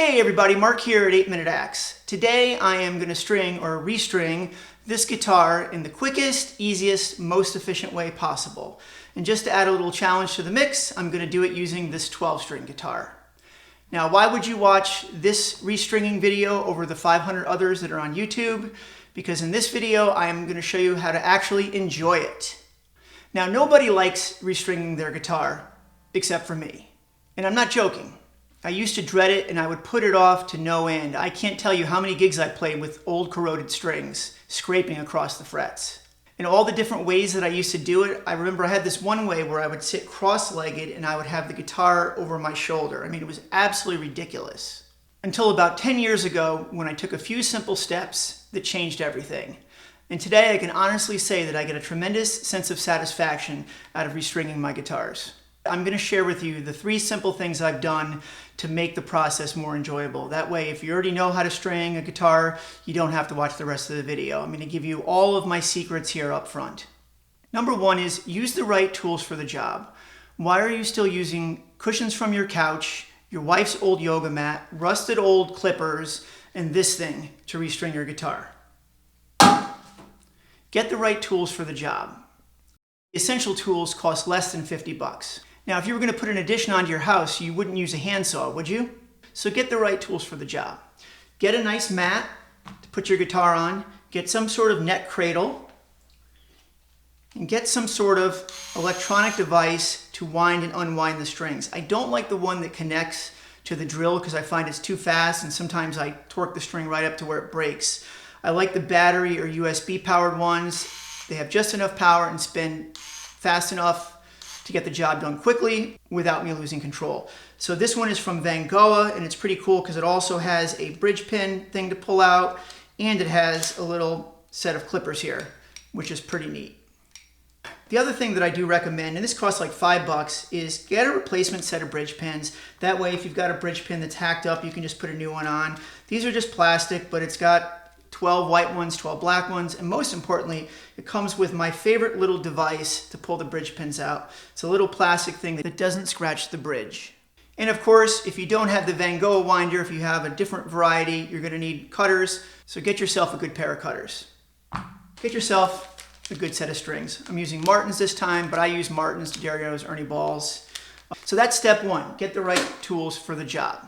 Hey everybody, Mark here at 8 Minute Axe. Today I am going to string or restring this guitar in the quickest, easiest, most efficient way possible. And just to add a little challenge to the mix, I'm going to do it using this 12-string guitar. Now, why would you watch this restringing video over the 500 others that are on YouTube? Because in this video, I am going to show you how to actually enjoy it. Now, nobody likes restringing their guitar except for me. And I'm not joking. I used to dread it and I would put it off to no end. I can't tell you how many gigs I played with old corroded strings scraping across the frets. And all the different ways that I used to do it, I remember I had this one way where I would sit cross-legged and I would have the guitar over my shoulder. I mean, it was absolutely ridiculous. Until about 10 years ago when I took a few simple steps that changed everything. And today I can honestly say that I get a tremendous sense of satisfaction out of restringing my guitars. I'm going to share with you the 3 simple things I've done to make the process more enjoyable. That way, if you already know how to string a guitar, you don't have to watch the rest of the video. I'm going to give you all of my secrets here up front. Number 1 is use the right tools for the job. Why are you still using cushions from your couch, your wife's old yoga mat, rusted old clippers, and this thing to restring your guitar? Get the right tools for the job. Essential tools cost less than 50 bucks. Now, if you were going to put an addition onto your house, you wouldn't use a handsaw, would you? So get the right tools for the job. Get a nice mat to put your guitar on. Get some sort of neck cradle. And get some sort of electronic device to wind and unwind the strings. I don't like the one that connects to the drill because I find it's too fast and sometimes I torque the string right up to where it breaks. I like the battery or USB powered ones. They have just enough power and spin fast enough to get the job done quickly without me losing control. So this one is from Vangoa and it's pretty cool because it also has a bridge pin thing to pull out and it has a little set of clippers here, which is pretty neat. The other thing that I do recommend, and this costs like 5 bucks, is get a replacement set of bridge pins. That way, if you've got a bridge pin that's hacked up, you can just put a new one on. These are just plastic, but it's got 12 white ones, 12 black ones, and most importantly, it comes with my favorite little device to pull the bridge pins out. It's a little plastic thing that doesn't scratch the bridge. And of course, if you don't have the Vangoa winder, if you have a different variety, you're going to need cutters. So get yourself a good pair of cutters. Get yourself a good set of strings. I'm using Martins this time, but I use Martins, Darios, Ernie Balls. So that's step 1, get the right tools for the job.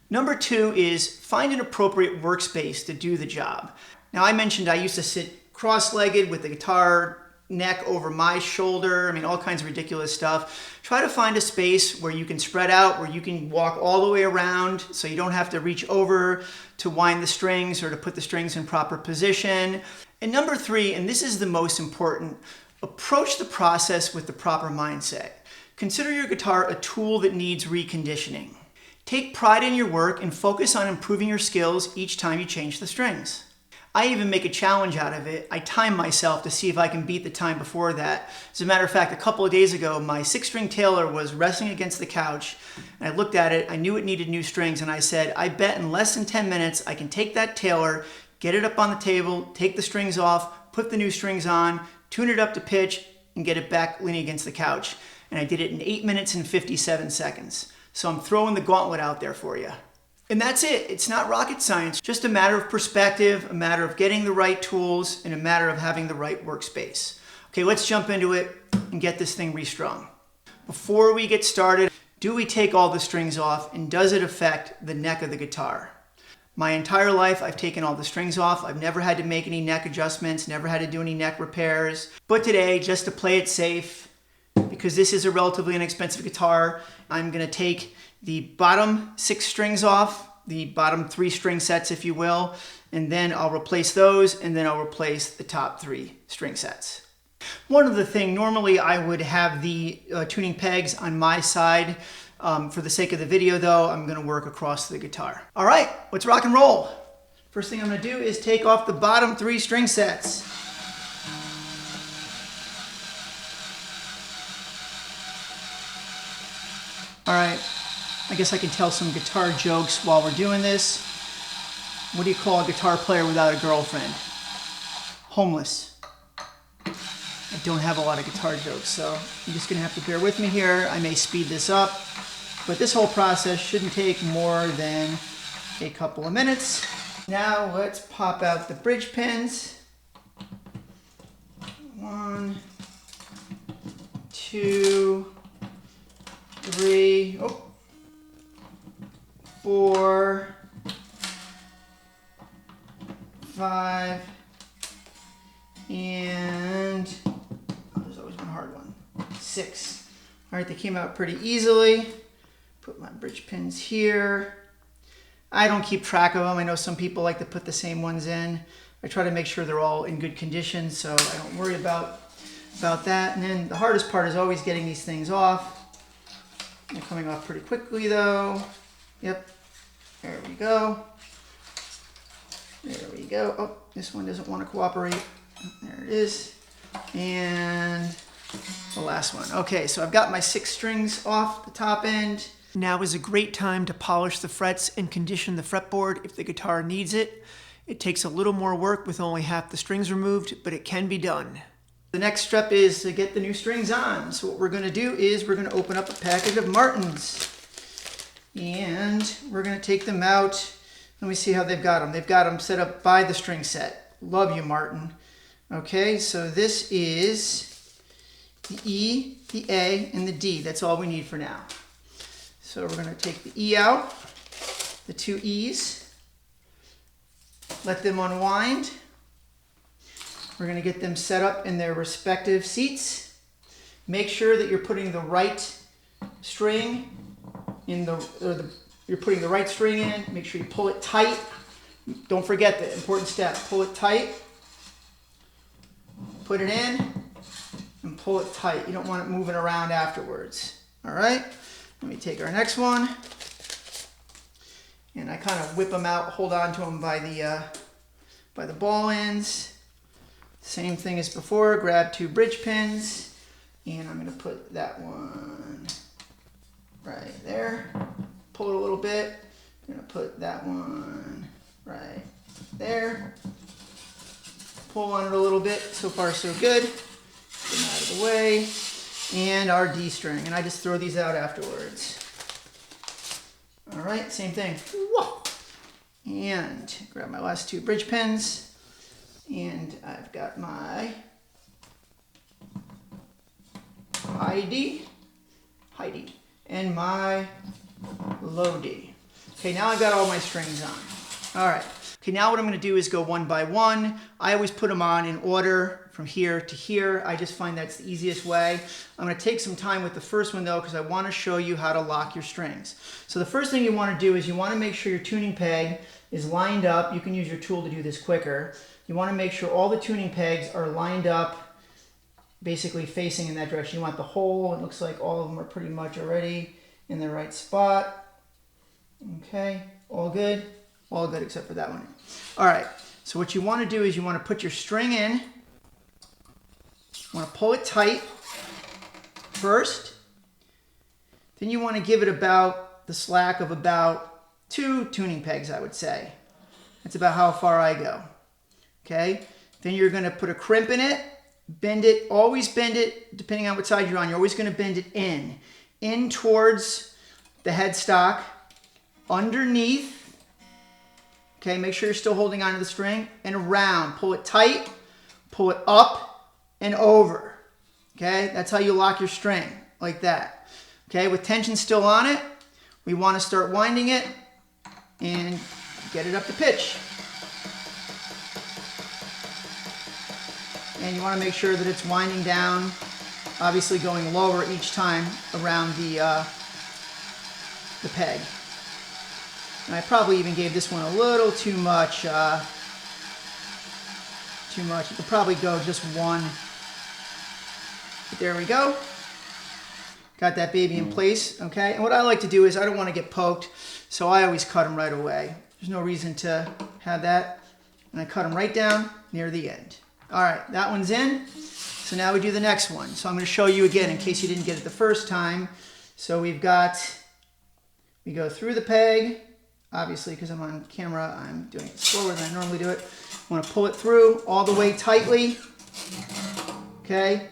Number 2 is find an appropriate workspace to do the job. Now, I mentioned I used to sit cross-legged with the guitar neck over my shoulder. I mean, all kinds of ridiculous stuff. Try to find a space where you can spread out, where you can walk all the way around so you don't have to reach over to wind the strings or to put the strings in proper position. And number 3, and this is the most important, approach the process with the proper mindset. Consider your guitar a tool that needs reconditioning. Take pride in your work and focus on improving your skills each time you change the strings. I even make a challenge out of it. I time myself to see if I can beat the time before that. As a matter of fact, a couple of days ago, my 6-string Taylor was resting against the couch, and I looked at it, I knew it needed new strings, and I said, I bet in less than 10 minutes I can take that Taylor, get it up on the table, take the strings off, put the new strings on, tune it up to pitch, and get it back leaning against the couch. And I did it in 8 minutes and 57 seconds. So I'm throwing the gauntlet out there for you. And that's it. It's not rocket science. Just a matter of perspective, a matter of getting the right tools, and a matter of having the right workspace. Okay, let's jump into it and get this thing restrung. Before we get started, do we take all the strings off and does it affect the neck of the guitar? My entire life, I've taken all the strings off. I've never had to make any neck adjustments, never had to do any neck repairs. But today, just to play it safe, because this is a relatively inexpensive guitar, I'm going to take the bottom 6 strings off, the bottom 3 string sets, if you will, and then I'll replace those, and then I'll replace the top 3 string sets. One other thing, normally I would have the tuning pegs on my side. For the sake of the video, though, I'm going to work across the guitar. All right, let's rock and roll. First thing I'm going to do is take off the bottom 3 string sets. All right, I guess I can tell some guitar jokes while we're doing this. What do you call a guitar player without a girlfriend? Homeless. I don't have a lot of guitar jokes, so you're just gonna have to bear with me here. I may speed this up. But this whole process shouldn't take more than a couple of minutes. Now let's pop out the bridge pins. 1, 2, 3, 4, 5, and there's always one hard one, 6. All right, they came out pretty easily. Put my bridge pins here. I don't keep track of them. I know some people like to put the same ones in. I try to make sure they're all in good condition, so I don't worry about that. And then the hardest part is always getting these things off. They're coming off pretty quickly though. Yep, there we go. There we go. Oh, this one doesn't want to cooperate. There it is. And the last one. Okay, so I've got my 6 strings off the top end. Now is a great time to polish the frets and condition the fretboard if the guitar needs it. It takes a little more work with only half the strings removed, but it can be done. The next step is to get the new strings on. So what we're going to do is we're going to open up a package of Martins. And we're going to take them out. Let me see how they've got them. They've got them set up by the string set. Love you, Martin. Okay, so this is the E, the A, and the D. That's all we need for now. So we're going to take the E out, the 2 E's, let them unwind. We're going to get them set up in their respective seats. Make sure that you're putting the right string in you're putting the right string in. Make sure you pull it tight. Don't forget the important step. Pull it tight. Put it in and pull it tight. You don't want it moving around afterwards. All right. Let me take our next one. And I kind of whip them out, hold on to them by the ball ends. Same thing as before. Grab 2 bridge pins. And I'm going to put that one right there. Pull it a little bit. I'm going to put that one right there. Pull on it a little bit. So far, so good. Get them out of the way. And our D string. And I just throw these out afterwards. All right, same thing. Whoa. And grab my last 2 bridge pins. And I've got my high D, and my low D. Okay, now I've got all my strings on. All right. Okay, now what I'm going to do is go one by one. I always put them on in order from here to here. I just find that's the easiest way. I'm going to take some time with the first one though because I want to show you how to lock your strings. So the first thing you want to do is you want to make sure your tuning peg is lined up. You can use your tool to do this quicker. You want to make sure all the tuning pegs are lined up, basically facing in that direction. You want the whole, it looks like all of them are pretty much already in the right spot. Okay, all good? All good except for that one. All right, so what you want to do is you want to put your string in. You want to pull it tight first. Then you want to give it about the slack of about 2 tuning pegs, I would say. That's about how far I go. Okay, then you're going to put a crimp in it, bend it, always bend it, depending on what side you're on, you're always going to bend it in towards the headstock, underneath, okay, make sure you're still holding onto the string, and around, pull it tight, pull it up and over, okay, that's how you lock your string, like that, okay, with tension still on it, we want to start winding it and get it up to pitch. And you want to make sure that it's winding down, obviously going lower each time around the peg. And I probably even gave this one a little too much. You could probably go just one. But there we go. Got that baby in place, okay? And what I like to do is I don't want to get poked, so I always cut them right away. There's no reason to have that. And I cut them right down near the end. All right, that one's in. So now we do the next one. So I'm going to show you again in case you didn't get it the first time. So we go through the peg. Obviously, because I'm on camera, I'm doing it slower than I normally do it. I want to pull it through all the way tightly. Okay.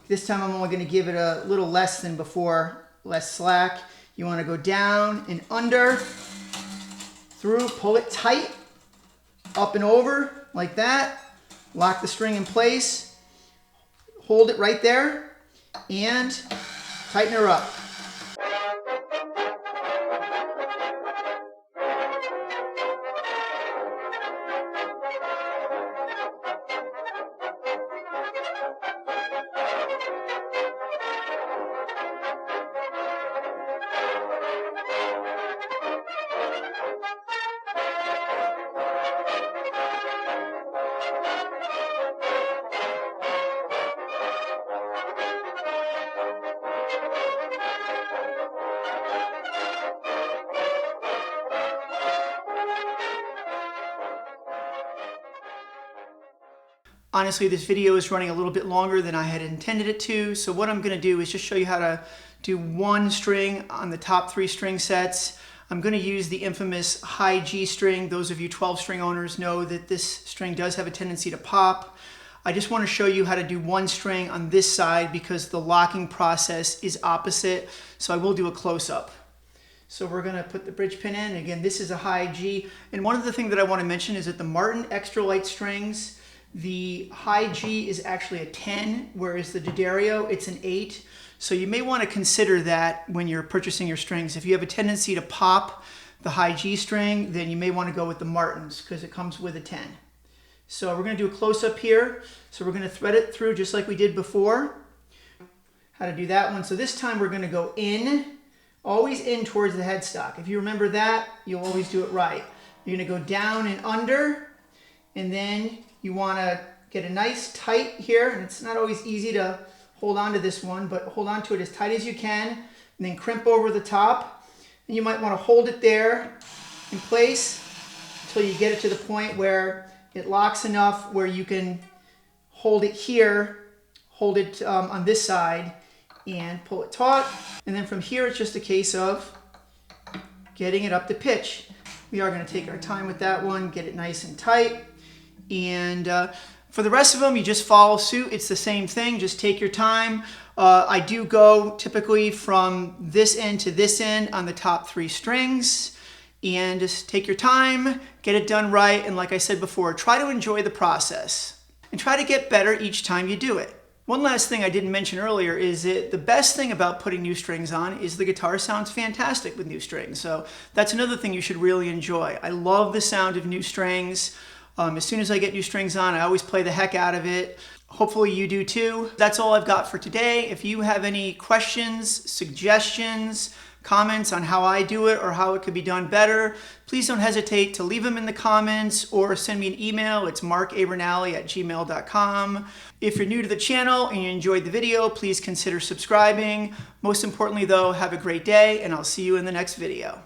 This time I'm only going to give it a little less than before, less slack. You want to go down and under, through, pull it tight, up and over like that. Lock the string in place, hold it right there, and tighten her up. Honestly, this video is running a little bit longer than I had intended it to, so what I'm going to do is just show you how to do one string on the top 3 string sets. I'm going to use the infamous high G string. Those of you 12-string owners know that this string does have a tendency to pop. I just want to show you how to do one string on this side because the locking process is opposite, so I will do a close-up. So we're going to put the bridge pin in. Again, this is a high G, and one of the things that I want to mention is that the Martin extra light strings, the high G is actually a 10, whereas the D'Addario, it's an 8. So you may want to consider that when you're purchasing your strings. If you have a tendency to pop the high G string, then you may want to go with the Martins because it comes with a 10. So we're going to do a close-up here. So we're going to thread it through just like we did before. How to do that one. So this time we're going to go in, always in towards the headstock. If you remember that, you'll always do it right. You're going to go down and under, and then you want to get a nice tight here, and it's not always easy to hold on to this one, but hold on to it as tight as you can, and then crimp over the top. And you might want to hold it there in place until you get it to the point where it locks enough where you can hold it here, hold it on this side, and pull it taut. And then from here, it's just a case of getting it up to pitch. We are going to take our time with that one, get it nice and tight. And for the rest of them, you just follow suit. It's the same thing. Just take your time. I do go typically from this end to this end on the top 3 strings. And just take your time, get it done right. And like I said before, try to enjoy the process. And try to get better each time you do it. One last thing I didn't mention earlier is that the best thing about putting new strings on is the guitar sounds fantastic with new strings. So that's another thing you should really enjoy. I love the sound of new strings. As soon as I get new strings on, I always play the heck out of it. Hopefully you do too. That's all I've got for today. If you have any questions, suggestions, comments on how I do it or how it could be done better, please don't hesitate to leave them in the comments or send me an email. It's markabernally@gmail.com. If you're new to the channel and you enjoyed the video, please consider subscribing. Most importantly though, have a great day and I'll see you in the next video.